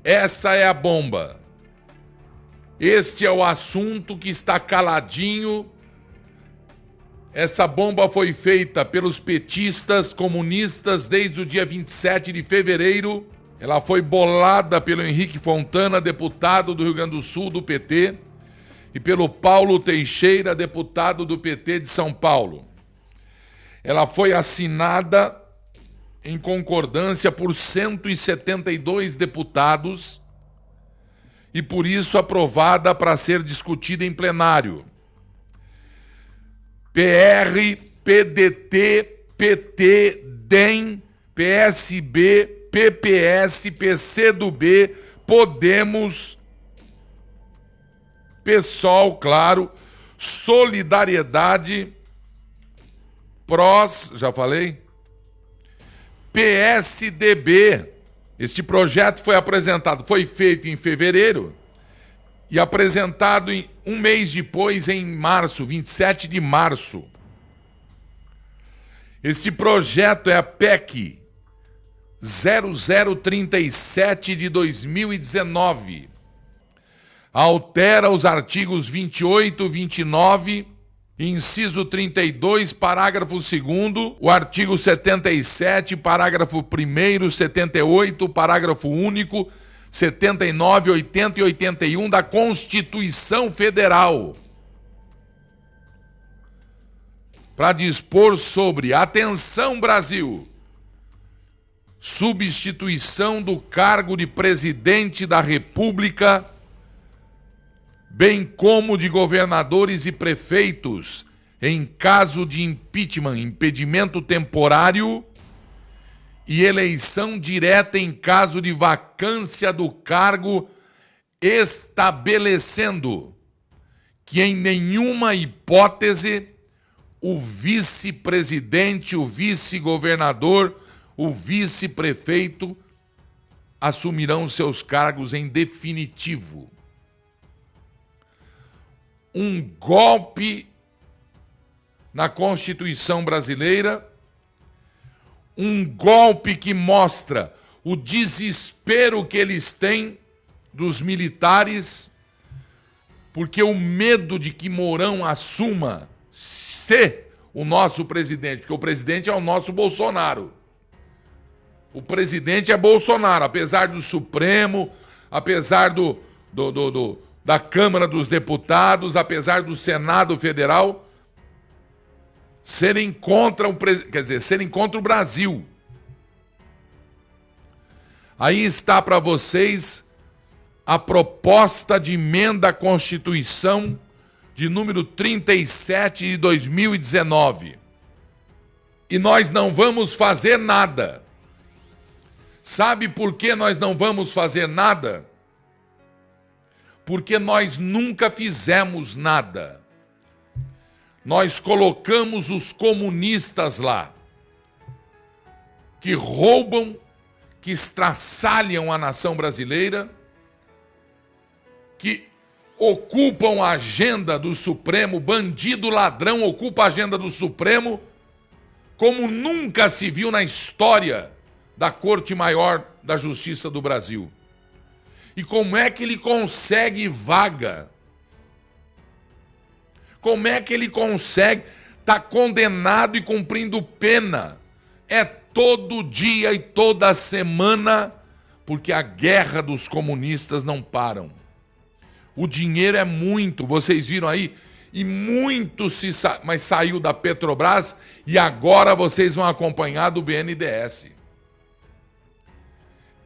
Essa é a bomba. Este é o assunto que está caladinho. Essa bomba foi feita pelos petistas comunistas desde o dia 27 de fevereiro. Ela foi bolada pelo Henrique Fontana, deputado do Rio Grande do Sul, do PT, e pelo Paulo Teixeira, deputado do PT de São Paulo. Ela foi assinada em concordância por 172 deputados e, por isso, aprovada para ser discutida em plenário. PR, PDT, PT, DEM, PSB, PPS, PCdoB, Podemos, PSOL, claro, Solidariedade, PROS, já falei, PSDB. Este projeto foi feito em fevereiro e apresentado um mês depois, em março, 27 de março. Este projeto é a PEC 0037 de 2019. Altera os artigos 28, 29, inciso 32, parágrafo 2º, o artigo 77, parágrafo 1º, 78, parágrafo único, 79, 80 e 81 da Constituição Federal, para dispor sobre, atenção Brasil, substituição do cargo de presidente da República, bem como de governadores e prefeitos, em caso de impeachment, impedimento temporário, e eleição direta em caso de vacância do cargo, estabelecendo que em nenhuma hipótese o vice-presidente, o vice-governador, o vice-prefeito assumirão seus cargos em definitivo. Um golpe na Constituição brasileira, um golpe que mostra o desespero que eles têm dos militares, porque o medo de que Mourão assuma ser o nosso presidente, porque o presidente é o nosso Bolsonaro. O presidente é Bolsonaro, apesar do Supremo, apesar da Câmara dos Deputados, apesar do Senado Federal serem contra o Brasil. Aí está para vocês a proposta de emenda à Constituição de número 37 de 2019. E nós não vamos fazer nada. Sabe por que nós não vamos fazer nada? Porque nós nunca fizemos nada. Nós colocamos os comunistas lá, que roubam, que estraçalham a nação brasileira, que ocupam a agenda do Supremo, bandido ladrão ocupa a agenda do Supremo, como nunca se viu na história da Corte Maior da Justiça do Brasil. E como é que ele consegue vaga? Como é que ele consegue estar condenado e cumprindo pena? É todo dia e toda semana, porque a guerra dos comunistas não param. O dinheiro é muito, vocês viram aí, e muito mas saiu da Petrobras e agora vocês vão acompanhar do BNDES.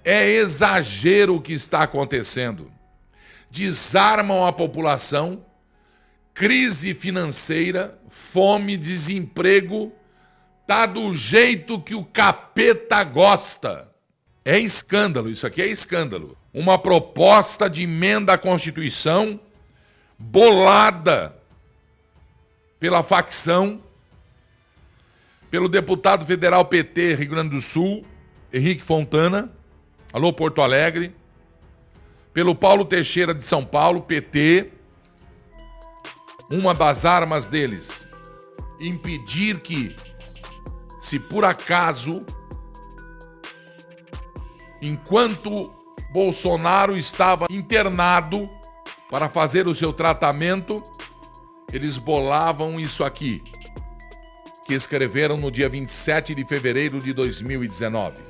É exagero o que está acontecendo. Desarmam a população, crise financeira, fome, desemprego, tá do jeito que o capeta gosta. É escândalo, isso aqui é escândalo. Uma proposta de emenda à Constituição bolada pela facção, pelo deputado federal PT Rio Grande do Sul, Henrique Fontana, alô Porto Alegre, pelo Paulo Teixeira de São Paulo, PT. Uma das armas deles, impedir que, se por acaso, enquanto Bolsonaro estava internado para fazer o seu tratamento, eles bolavam isso aqui, que escreveram no dia 27 de fevereiro de 2019.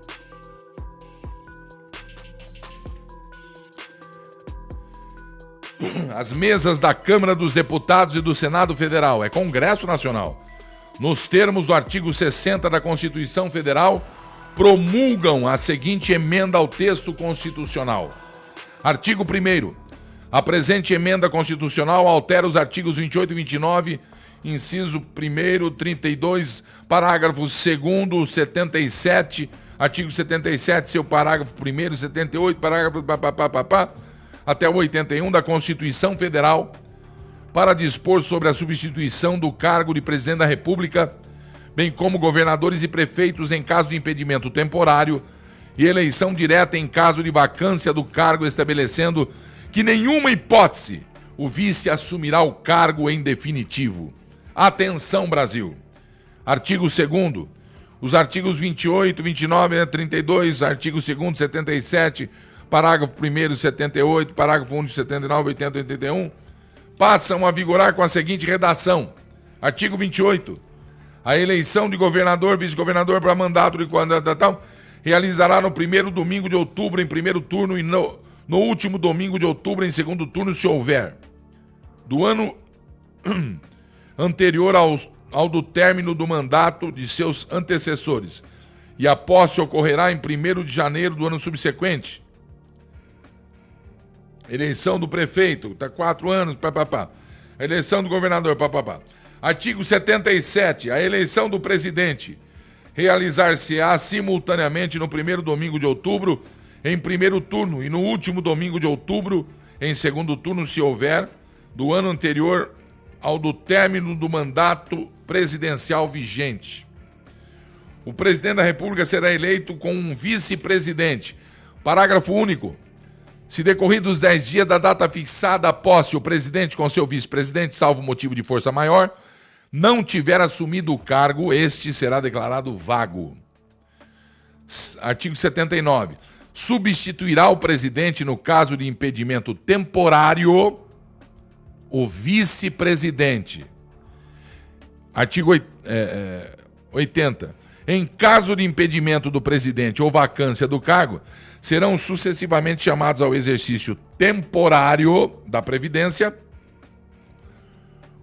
As mesas da Câmara dos Deputados e do Senado Federal, é Congresso Nacional, nos termos do artigo 60 da Constituição Federal, promulgam a seguinte emenda ao texto constitucional. Artigo 1º. A presente emenda constitucional altera os artigos 28 e 29, inciso 1º, 32, parágrafo 2º, 77, artigo 77, seu parágrafo 1º, 78, parágrafo até o 81 da Constituição Federal, para dispor sobre a substituição do cargo de presidente da República, bem como governadores e prefeitos em caso de impedimento temporário e eleição direta em caso de vacância do cargo, estabelecendo que nenhuma hipótese o vice assumirá o cargo em definitivo. Atenção, Brasil! Artigo 2º. Os artigos 28, 29, 32, artigo 2º, 77, parágrafo 1º, 78, parágrafo 1º, 79, 80 e 81, passam a vigorar com a seguinte redação. Artigo 28. A eleição de governador, vice-governador para mandato de tal realizará no primeiro domingo de outubro em primeiro turno e no último domingo de outubro em segundo turno, se houver, do ano anterior ao do término do mandato de seus antecessores, e a posse ocorrerá em 1º de janeiro do ano subsequente. Eleição do prefeito, tá 4 anos, A eleição do governador, Artigo 77. A eleição do presidente realizar-se-á simultaneamente no primeiro domingo de outubro, em primeiro turno, e no último domingo de outubro, em segundo turno, se houver, do ano anterior ao do término do mandato presidencial vigente. O presidente da República será eleito com um vice-presidente. Parágrafo único. Se decorridos 10 dias da data fixada a posse, o presidente com seu vice-presidente, salvo motivo de força maior, não tiver assumido o cargo, este será declarado vago. Artigo 79. Substituirá o presidente, no caso de impedimento temporário, o vice-presidente. Artigo 80. Em caso de impedimento do presidente ou vacância do cargo, serão sucessivamente chamados ao exercício temporário da Previdência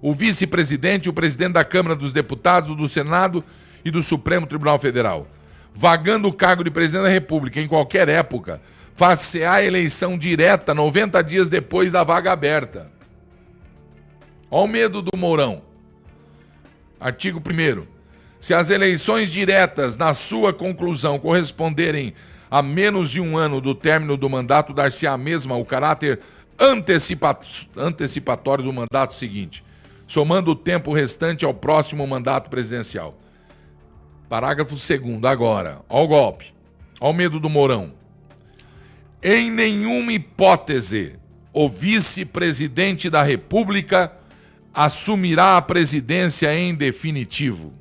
o vice-presidente e o presidente da Câmara dos Deputados, do Senado e do Supremo Tribunal Federal. Vagando o cargo de presidente da República em qualquer época, far-se-á a eleição direta 90 dias depois da vaga aberta. Olha o medo do Mourão. Artigo 1º. Se as eleições diretas, na sua conclusão, corresponderem a menos de um ano do término do mandato, dar-se-á a mesma o caráter antecipatório do mandato seguinte, somando o tempo restante ao próximo mandato presidencial. Parágrafo 2º, agora. Olha o golpe. Olha o medo do Mourão. Em nenhuma hipótese, o vice-presidente da República assumirá a presidência em definitivo.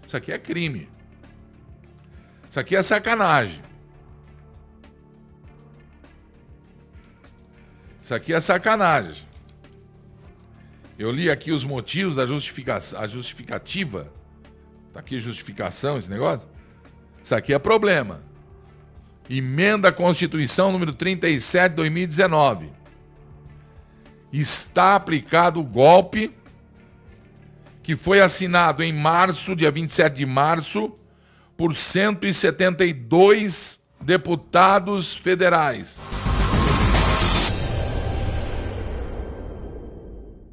Isso aqui é crime. Isso aqui é sacanagem. Isso aqui é sacanagem. Eu li aqui os motivos da justificativa. Tá aqui justificação, esse negócio. Isso aqui é problema. Emenda à Constituição número 37 de 2019. Está aplicado o golpe que foi assinado em março, dia 27 de março, por 172 deputados federais.